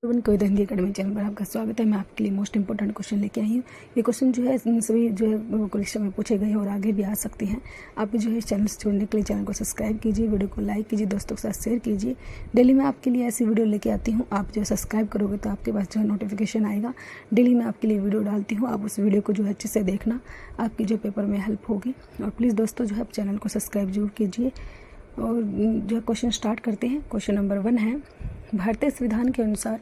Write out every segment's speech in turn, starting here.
कोई Hindi academy channel पर आपका स्वागत है। मैं आपके लिए मोस्ट इंपॉर्टेंट क्वेश्चन लेके आई हूँ। ये क्वेश्चन जो है सभी जो है परीक्षा में पूछे गए और आगे भी आ सकते हैं। आप जो है चैनल से जुड़ने के लिए चैनल को सब्सक्राइब कीजिए, वीडियो को लाइक कीजिए, दोस्तों के साथ शेयर कीजिए। डेली मैं आपके लिए ऐसी वीडियो लेके आती हूँ। आप जो है सब्सक्राइब करोगे तो आपके पास जो है नोटिफिकेशन आएगा। डेली मैं आपके लिए वीडियो डालती हूँ, आप उस वीडियो को जो है अच्छे से देखना, आपकी जो पेपर में हेल्प होगी। और प्लीज़ दोस्तों जो है आप चैनल को सब्सक्राइब जरूर कीजिए। और जो है क्वेश्चन स्टार्ट करते हैं। क्वेश्चन नंबर 1 है, भारतीय संविधान के अनुसार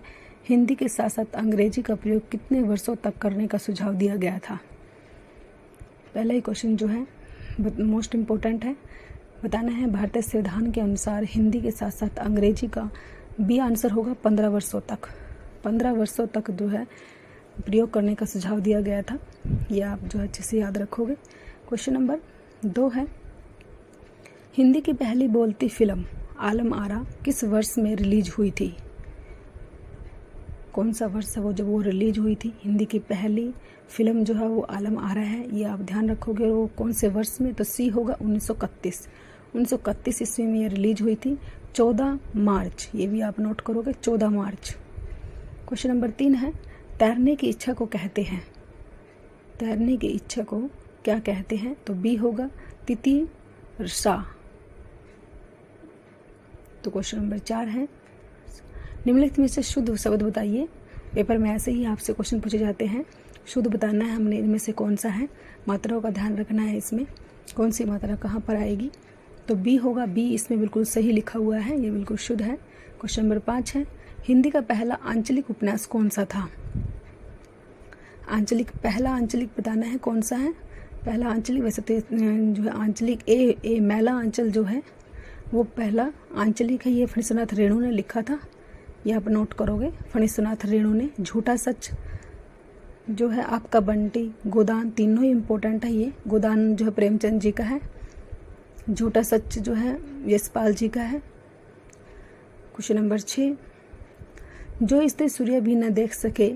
हिंदी के साथ साथ अंग्रेजी का प्रयोग कितने वर्षों तक करने का सुझाव दिया गया था। पहला ही क्वेश्चन जो है मोस्ट इम्पोर्टेंट है, बताना है भारतीय संविधान के अनुसार हिंदी के साथ साथ अंग्रेजी का बी आंसर होगा 15 वर्षों तक। 15 वर्षों तक जो है प्रयोग करने का सुझाव दिया गया था। ये आप जो है अच्छे से याद रखोगे। क्वेश्चन नंबर 2 है, हिंदी की पहली बोलती फिल्म आलम आरा किस वर्ष में रिलीज हुई थी। कौन सा वर्ष है वो जब वो रिलीज हुई थी। हिंदी की पहली फिल्म जो है वो आलम आरा है, ये आप ध्यान रखोगे। वो कौन से वर्ष में, तो सी होगा 1931। 1931 ईस्वी में ये रिलीज हुई थी, 14 मार्च। ये भी आप नोट करोगे, 14 मार्च। क्वेश्चन नंबर 3 है, तैरने की इच्छा को कहते हैं। तैरने की इच्छा को क्या कहते हैं, तो बी होगा तितिर्षा। तो क्वेश्चन नंबर 4 है, निम्नलिखित में से शुद्ध शब्द बताइए। पेपर में ऐसे ही आपसे क्वेश्चन पूछे जाते हैं, शुद्ध बताना है हमने। इनमें से कौन सा है, मात्राओं का ध्यान रखना है, इसमें कौन सी मात्रा कहाँ पर आएगी। तो बी होगा, बी इसमें बिल्कुल सही लिखा हुआ है, ये बिल्कुल शुद्ध है। क्वेश्चन नंबर 5 है, हिंदी का पहला आंचलिक उपन्यास कौन सा था। पहला आंचलिक बताना है कौन सा है। पहला आंचलिक वैसे तो जो है आंचलिक ए मैला आंचल जो है वो पहला आंचलिक है। ये फणीश्वरनाथ रेणु ने लिखा था, ये आप नोट करोगे। फणीश्वरनाथ रेणु ने। झूठा सच जो है आपका बंटी, गोदान, तीनों ही इम्पोर्टेंट है। ये गोदान जो है प्रेमचंद जी का है, झूठा सच जो है यशपाल जी का है। क्वेश्चन नंबर 6, जो स्त्री सूर्य भी न देख सके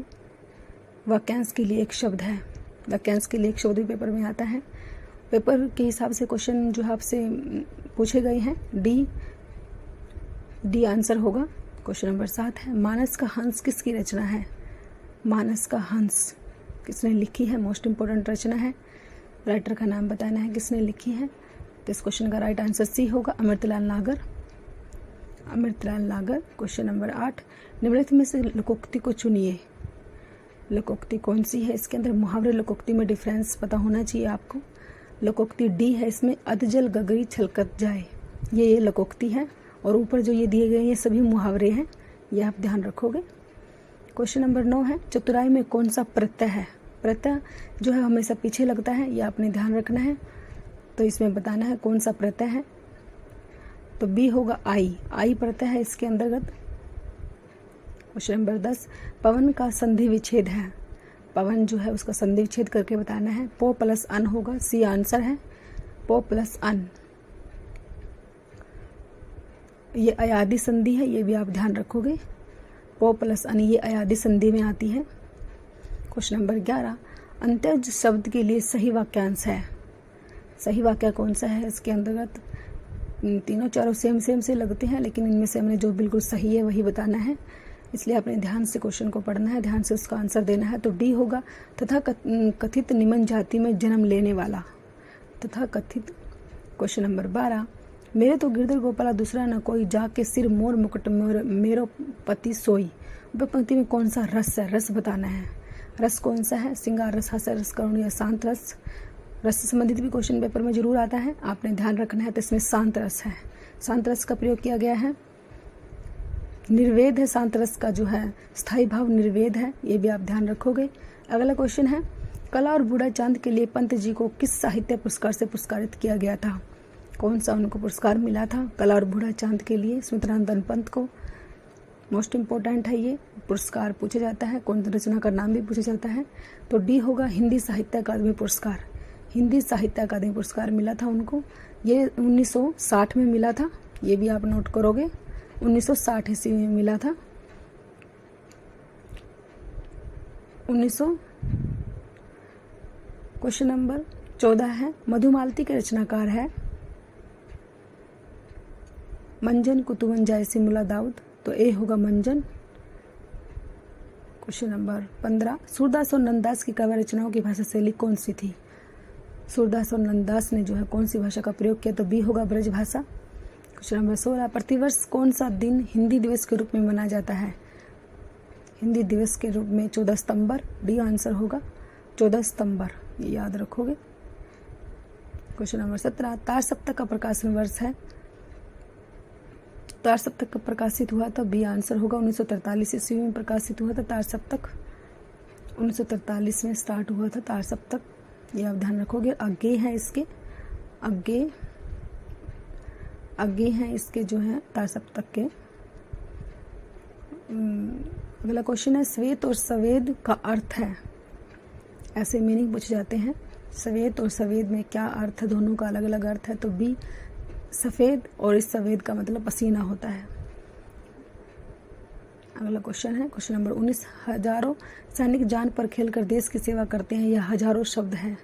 वाक्यांश के लिए एक शब्द है। वाक्यांश के लिए एक शब्द भी पेपर में आता है। पेपर के हिसाब से क्वेश्चन जो है आपसे पूछे गए हैं, डी आंसर होगा। क्वेश्चन नंबर 7 है, मानस का हंस किसकी रचना है। मानस का हंस किसने लिखी है, मोस्ट इंपोर्टेंट रचना है। राइटर का नाम बताना है किसने लिखी है। तो इस क्वेश्चन का राइट आंसर सी होगा, अमृतलाल नागर। अमृतलाल नागर। क्वेश्चन नंबर 8, निम्नलिखित में से लोकोक्ति को चुनिए। लोकोक्ति कौन सी है, इसके अंदर मुहावरे लोकोक्ति में डिफरेंस पता होना चाहिए आपको। लोकोक्ति डी है, इसमें अधजल गगरी छलकत जाए, ये लोकोक्ति है। और ऊपर जो ये दिए गए ये सभी मुहावरे हैं, ये आप ध्यान रखोगे। क्वेश्चन नंबर 9 है, चतुराई में कौन सा प्रत्यय है। प्रत्यय जो है हमेशा पीछे लगता है, ये आपने ध्यान रखना है। तो इसमें बताना है कौन सा प्रत्यय है। तो बी होगा आई। आई प्रत्यय है इसके अंतर्गत। क्वेश्चन नंबर 10, पवन का संधि विच्छेद है। पवन जो है उसका संधि विच्छेद करके बताना है। पो प्लस अन होगा, सी आंसर है, पो प्लस अन। ये अयादी संधि है, ये भी आप ध्यान रखोगे। पो प्लस अन ये अयादी संधि में आती है। क्वेश्चन नंबर 11, अंत्यज शब्द के लिए सही वाक्यांश है। सही वाक्य कौन सा है, इसके अंतर्गत तीनों चारों सेम से लगते हैं, लेकिन इनमें से हमने जो बिल्कुल सही है वही बताना है। इसलिए आपने ध्यान से क्वेश्चन को पढ़ना है, ध्यान से उसका आंसर देना है। तो डी होगा, तथा कथित निम्न जाति में जन्म लेने वाला। तथा कथित। क्वेश्चन नंबर 12, मेरे तो गिरधर गोपाला दूसरा न कोई, जाके सिर मोर मुकुट मेरो पति सोई। पंक्ति में कौन सा रस है, रस बताना है। रस कौन सा है, श्रृंगार रस, हास्य रस, करुण या शांत रस। रस से संबंधित भी क्वेश्चन पेपर में जरूर आता है, आपने ध्यान रखना है। तो इसमें शांत रस है, शांत रस का प्रयोग किया गया है। निर्वेद है शांत रस का जो है स्थायी भाव निर्वेद है, ये भी आप ध्यान रखोगे। अगला क्वेश्चन है, कला और बूढ़ा चांद के लिए पंत जी को किस साहित्य पुरस्कार से पुरस्कारित किया गया था। कौन सा उनको पुरस्कार मिला था कला और बूढ़ा चांद के लिए, स्मृतिरंजन पंत को। मोस्ट इम्पोर्टेंट है, ये पुरस्कार पूछा जाता है, कौन रचना का नाम भी पूछा जाता है। तो डी होगा, हिंदी साहित्य अकादमी पुरस्कार। हिंदी साहित्य अकादमी पुरस्कार मिला था उनको, ये 1960 में मिला था, ये भी आप नोट करोगे। 1960 ईस्वी में मिला था। 1900। क्वेश्चन नंबर 14 है, मधुमालती के रचनाकार है मंजन कुतुबन जायसी मुला दाऊद। तो ए होगा मंजन। क्वेश्चन नंबर 15, सूरदास और नंददास की काव्य रचनाओं की भाषा शैली कौन सी थी? सूरदास और नंददास ने जो है कौन सी भाषा का प्रयोग किया? तो बी होगा ब्रज भाषा। क्वेश्चन नंबर 16, प्रतिवर्ष कौन सा दिन हिंदी दिवस के रूप में मनाया जाता है? हिंदी दिवस के रूप में 14 सितंबर, डी आंसर होगा 14 सितंबर, ये याद रखोगे। क्वेश्चन नंबर 17, तार सप्तक का प्रकाशन वर्ष है? तार सप्तक का प्रकाशित हुआ तो बी आंसर होगा 1943 ईस्वी में प्रकाशित हुआ था तार सप्तक। 1943 में स्टार्ट हुआ था तार सप्तक, ये आप ध्यान रखोगे। आगे हैं इसके आगे हैं इसके जो है तार सप्तक के। अगला क्वेश्चन है, श्वेत और सफेद का अर्थ है? ऐसे मीनिंग पूछे जाते हैं। सफेद और सफेद में क्या अर्थ है? दोनों का अलग अलग अर्थ है। तो बी सफेद, और इस सफेद का मतलब पसीना होता है। अगला क्वेश्चन है क्वेश्चन नंबर 19, हजारों सैनिक जान पर खेलकर देश की सेवा करते हैं। यह हजारों शब्द है।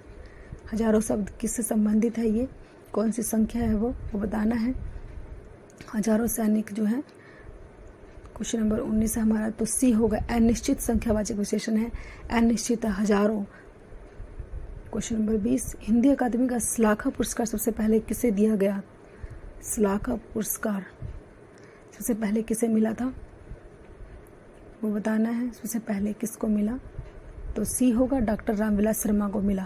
हजारों शब्द किससे संबंधित है? ये कौन सी संख्या है वो बताना है। हजारों सैनिक जो है क्वेश्चन नंबर 19 है हमारा, तो सी होगा अनिश्चित संख्यावाचक विशेषण है। अनिश्चित हजारों। क्वेश्चन नंबर 20, हिंदी अकादमी का श्लाघा पुरस्कार सबसे पहले किसे दिया गया? श्लाघा पुरस्कार सबसे पहले किसे मिला था वो बताना है। सबसे पहले किसको मिला? तो सी होगा डॉक्टर रामविलास शर्मा को मिला।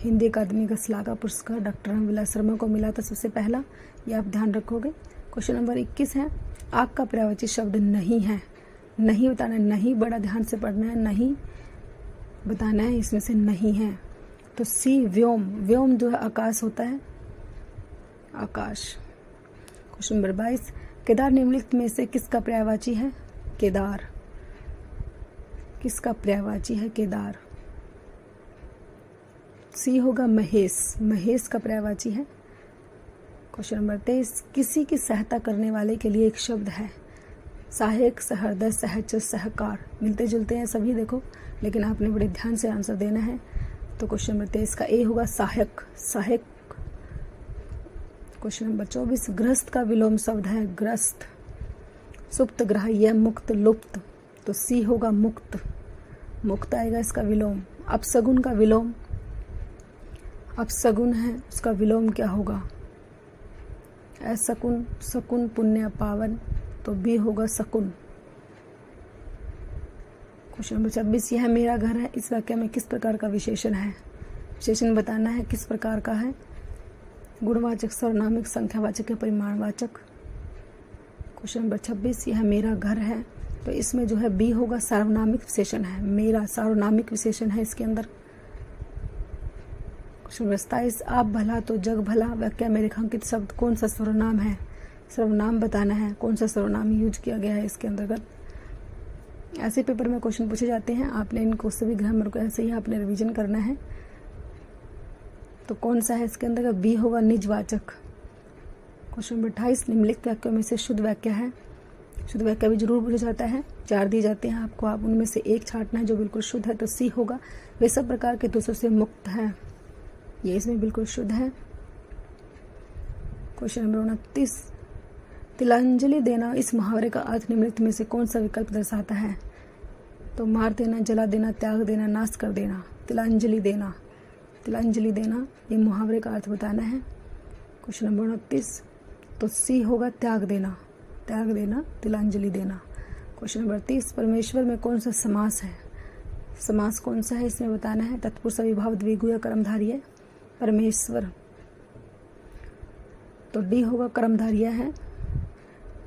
हिंदी अकादमी का श्लाघा पुरस्कार डॉक्टर रामविलास शर्मा को मिला था सबसे पहला, ये आप ध्यान रखोगे। क्वेश्चन नंबर 21 है, आग का पर्यायवाची शब्द नहीं है। नहीं बताना है, नहीं बड़ा ध्यान से पढ़ना है, नहीं बताना है, इसमें से नहीं है। तो सी व्योम। व्योम जो है आकाश होता है, आकाश। क्वेश्चन नंबर 22, केदार निम्नलिखित में से किसका पर्यायवाची है? केदार। किसका पर्यायवाची है? केदार। सी होगा महेश। महेश का पर्यायवाची है। क्वेश्चन नंबर 23, किसी की सहायता करने वाले के लिए एक शब्द है? सहायक, सहृदय, सहचर, सहकार। मिलते जुलते हैं सभी देखो, लेकिन आपने बड़े ध्यान से आंसर देना है। तो क्वेश्चन नंबर 23 का ए होगा सहायक। सहायक। क्वेश्चन नंबर 24, गृहस्थ का विलोम शब्द है ग्रस्त। सुप्त, ग्राह्य, मुक्त, लुप्त। तो सी होगा मुक्त। मुक्त आएगा इसका विलोम। अपशगुन का विलोम, अपशगुन है उसका विलोम क्या होगा? असकुन, सकुन, पुण्य, पावन। तो बी होगा सकुन। क्वेश्चन नंबर 26, यह मेरा घर है, इस वाक्य में किस प्रकार का विशेषण है? विशेषण बताना है किस प्रकार का है। गुणवाचक, सर्वनामिक, संख्यावाचक या परिमाणवाचक। क्वेश्चन नंबर 26, यह मेरा घर है, तो इसमें जो है बी होगा सार्वनामिक विशेषण है। मेरा सार्वनामिक विशेषण है इसके अंदर। क्वेश्चन नंबर 27, आप भला तो जग भला वाक्य में रेखांकित शब्द कौन सा सर्वनाम है? सर्वनाम बताना है, कौन सा सर्वनाम यूज किया गया है इसके अंतर्गत। ऐसे पेपर में क्वेश्चन पूछे जाते हैं, आपने इनको सभी ग्रामर को ऐसे ही आपने रिवीजन करना है। तो कौन सा है इसके अंदर? बी होगा निजवाचक। क्वेश्चन नंबर 28, निम्नलिखित वाक्यों में से शुद्ध वाक्य है? शुद्ध वाक्य भी जरूर पूछा जाता है, 4 दिए जाते हैं आपको, आप उनमें से एक छांटना है जो बिल्कुल शुद्ध है। तो सी होगा वे सब प्रकार के दोषों से मुक्त है, ये इसमें बिल्कुल शुद्ध है। क्वेश्चन नंबर 29, तिलांजलि देना इस मुहावरे का अर्थ निम्नलिखित में से कौन सा विकल्प दर्शाता है? तो मार देना, जला देना, त्याग देना, नाश कर देना। तिलांजलि देना, तिलांजलि देना ये मुहावरे का अर्थ बताना है। क्वेश्चन नंबर 29, तो सी होगा त्याग देना। त्याग देना, तिलांजलि देना। क्वेश्चन नंबर 30, परमेश्वर में कौन सा समास है? समास कौन सा है इसमें बताना है। तत्पुरुष, अविभाव, द्विगु या कर्मधारय? परमेश्वर। तो डी होगा कर्मधारय है,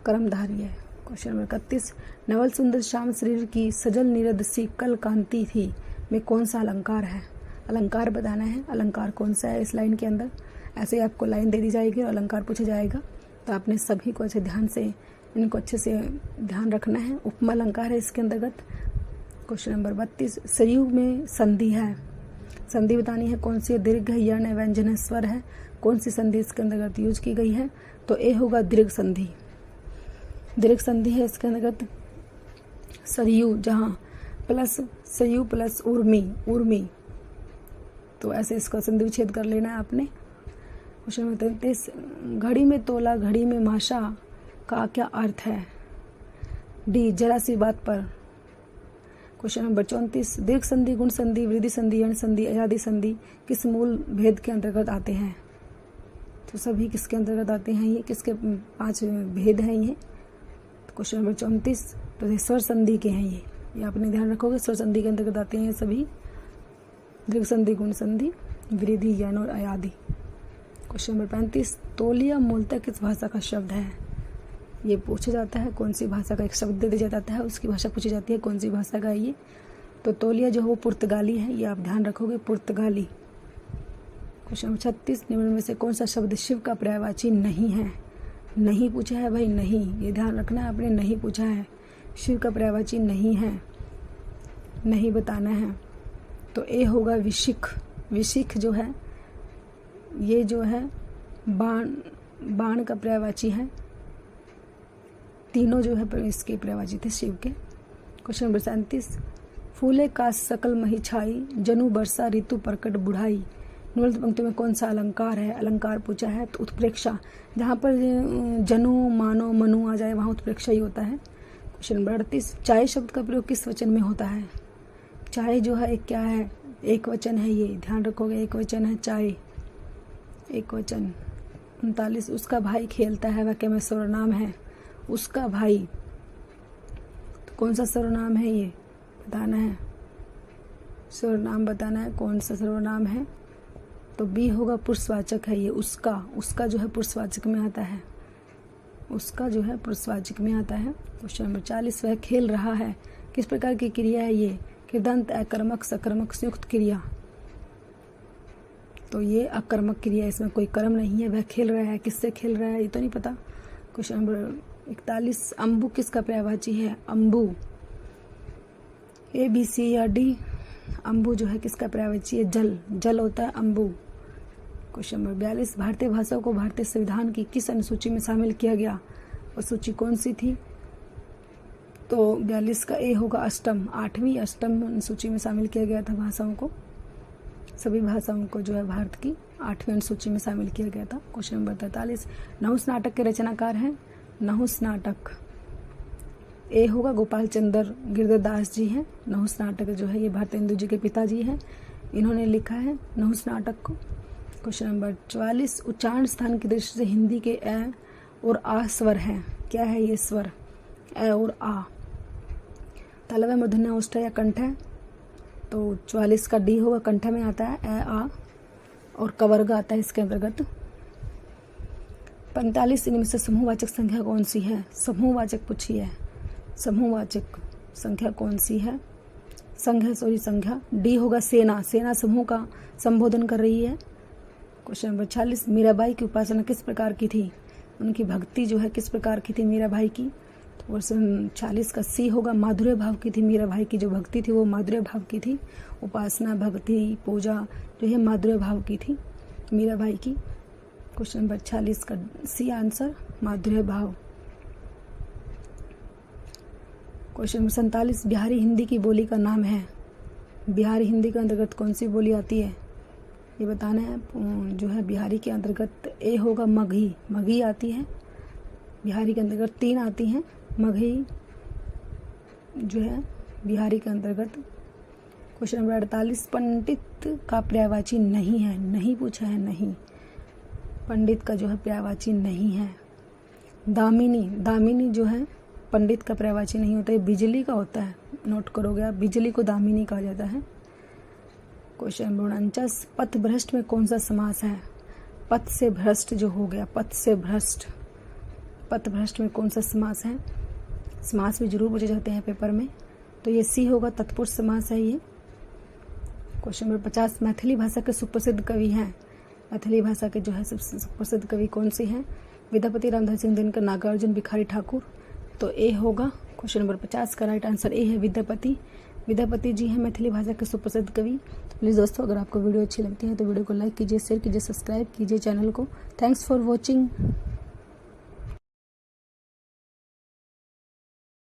कर्मधारय। क्वेश्चन नंबर 31, नवल सुंदर श्याम शरीर की सजल नीरद सी कल कांति थी में कौन सा अलंकार है? अलंकार बताना है, अलंकार कौन सा है इस लाइन के अंदर। ऐसे आपको लाइन दे दी जाएगी और अलंकार पूछा जाएगा, तो आपने सभी को अच्छे ध्यान से इनको अच्छे से ध्यान रखना है। उपमा अलंकार है इसके अंतर्गत। क्वेश्चन नंबर 32, संयुग में संधि है, संधि बतानी है कौन सी? दीर्घ है, यण है, व्यंजन है, स्वर है, कौन सी संधि इसके अंतर्गत यूज की गई है? तो ए होगा दीर्घ संधि। दीर्घ संधि है इसके अंतर्गत सरयू, जहाँ प्लस सरयू प्लस उर्मी, उर्मी। तो ऐसे इसका संधि विच्छेद कर लेना है आपने। क्वेश्चन नंबर 33, घड़ी में तोला घड़ी में माशा का क्या अर्थ है? डी, जरा सी बात पर क्वेश्चन नंबर 34, दीर्घ संधि, गुण संधि, वृद्धि संधि, यण संधि, अयादि संधि किस मूल भेद के अंतर्गत आते हैं? तो सभी किसके अंतर्गत आते हैं? ये किसके 5 भेद हैं ये? क्वेश्चन नंबर 34, तो ये स्वर संधि के हैं। ये आपने ध्यान रखोगे, स्वर संधि के अंतर्गत आते हैं सभी। दीर्घ संधि, गुण संधि, वृद्धि, यण और अयादि। क्वेश्चन नंबर 35, तौलिया मूलतः किस भाषा का शब्द है? ये पूछा जाता है कौन सी भाषा का, एक शब्द दे दिया जाता है, उसकी भाषा पूछी जाती है कौन सी भाषा का है ये। तो तौलिया जो है वो पुर्तगाली है, ये आप ध्यान रखोगे, पुर्तगाली। क्वेश्चन नंबर 36, निम्न में से कौन सा शब्द शिव का पर्यायवाची नहीं है? नहीं पूछा है भाई, नहीं, ये ध्यान रखना है आपने, नहीं पूछा है, शिव का पर्यायवाची नहीं है, नहीं बताना है। तो ए होगा विशिख। विशिख जो है ये जो है बाण का पर्यायवाची है। तीनों जो है इसके पर्यायवाची थे शिव के। क्वेश्चन नंबर 37, फूले का सकल मही छाई, जनु बरसा ऋतु प्रकट बुढ़ाई। निम्नलिखित पंक्ति में कौन सा अलंकार है? अलंकार पूछा है तो उत्प्रेक्षा, जहाँ पर जनु, मानो, मनु आ जाए वहाँ उत्प्रेक्षा ही होता है। क्वेश्चन नंबर 38, चाय शब्द का प्रयोग किस वचन में होता है? चाय जो है एक क्या है? एक वचन है, ये ध्यान रखोगे, एक वचन है चाय, एक वचन। 39, उसका भाई खेलता है, वाक्य में सर्वनाम है, उसका भाई। तो कौन सा सर्वनाम है ये बताना है, सर्वनाम बताना है, कौन सा सर्वनाम है? तो बी होगा पुरुषवाचक है ये, उसका। उसका जो है पुरुषवाचक में आता है, उसका जो है पुरुषवाचक में आता है। क्वेश्चन नंबर 40, वह खेल रहा है, किस प्रकार की क्रिया है ये? कृदंत, अकर्मक, सकर्मक, संयुक्त क्रिया। तो ये अकर्मक क्रिया, इसमें कोई कर्म नहीं है। वह खेल रहा है, किससे खेल रहा है ये तो नहीं पता। क्वेश्चन नंबर 41, अम्बु किसका पर्यायवाची है? अम्बु, ए, बी, सी या डी? अम्बु जो है किसका पर्यायवाची है? जल, जल होता है अम्बु। क्वेश्चन नंबर 42, भारतीय भाषा को भारतीय संविधान की किस अनुसूची में शामिल किया गया? और सूची कौन सी थी? तो 42 का ए होगा अष्टम, 8वीं अष्टम अनुसूची में शामिल किया गया था भाषाओं को, सभी भाषाओं को जो है भारत की 8वीं अनुसूची में शामिल किया गया था। क्वेश्चन नंबर 43, नहुस नाटक के रचनाकार हैं? नहुस नाटक, ए होगा गोपाल चंद्र गिरधरदास जी हैं। नहुस नाटक जो है ये भारतेंदु जी के पिताजी हैं, इन्होंने लिखा है नहुस नाटक को। क्वेश्चन नंबर 44, उच्चारण स्थान की दृष्टि से हिंदी के ए और आ स्वर हैं, क्या है ये स्वर? ए और आ। तालव्य, मूर्धन्य, ओष्ठ या कंठ है? तो 44 का डी होगा, कंठ में आता है ए, आ, और कवर्ग आता है इसके अंतर्गत। 45, इनमें से समूहवाचक संख्या कौन सी है? समूहवाचक पूछी है, समूहवाचक संख्या कौन सी है? संख्या डी होगा सेना, सेना समूह का संबोधन कर रही है। क्वेश्चन नंबर 46, मीराबाई की उपासना किस प्रकार की थी? उनकी भक्ति जो है किस प्रकार की थी मीराबाई की? तो क्वेश्चन 40 का सी होगा, माधुर्य भाव की थी। मीराबाई की जो भक्ति थी वो माधुर्य भाव की थी। उपासना, भक्ति, पूजा जो है माधुर्य भाव की थी मीराबाई की। क्वेश्चन नंबर 46 का सी आंसर, माधुर्य भाव। क्वेश्चन नंबर 47, बिहारी हिंदी की बोली का नाम है? बिहारी हिंदी के अंतर्गत कौन सी बोली आती है ये बताना है। जो है बिहारी के अंतर्गत ए होगा मगही, मगही आती है। बिहारी के अंतर्गत 3 आती हैं, मगही जो है बिहारी के अंतर्गत। क्वेश्चन नंबर 48, पंडित का पर्यायवाची नहीं है? नहीं पूछा है, नहीं, पंडित का जो है पर्यायवाची नहीं है। दामिनी, दामिनी जो है पंडित का पर्यायवाची नहीं होता है, बिजली का होता है, नोट करोगे आप, बिजली को दामिनी कहा जाता है। क्वेश्चन नंबर 49, पथ भ्रष्ट में कौन सा समास है? पथ से भ्रष्ट जो हो गया, पथ से भ्रष्ट, पथ भ्रष्ट में कौन सा समास है? समास भी जरूर पूछे जाते हैं पेपर में, तो ये सी होगा, तत्पुरुष समास है ये। क्वेश्चन नंबर 50, मैथिली भाषा के सुप्रसिद्ध कवि हैं? मैथिली भाषा के जो है सबसे सुप्रसिद्ध कवि कौन से हैं? विद्यापति, रामधारी सिंह दिनकर, नागार्जुन, भिखारी ठाकुर। तो ए होगा क्वेश्चन नंबर 50 का राइट आंसर ए है, विद्यापति। विद्यापति जी हैं मैथिली भाषा के सुप्रसिद्ध कवि। तो प्लीज़ दोस्तों, अगर आपको वीडियो अच्छी लगती है तो वीडियो को लाइक कीजिए, शेयर कीजिए, सब्सक्राइब कीजिए चैनल को। Thanks for watching.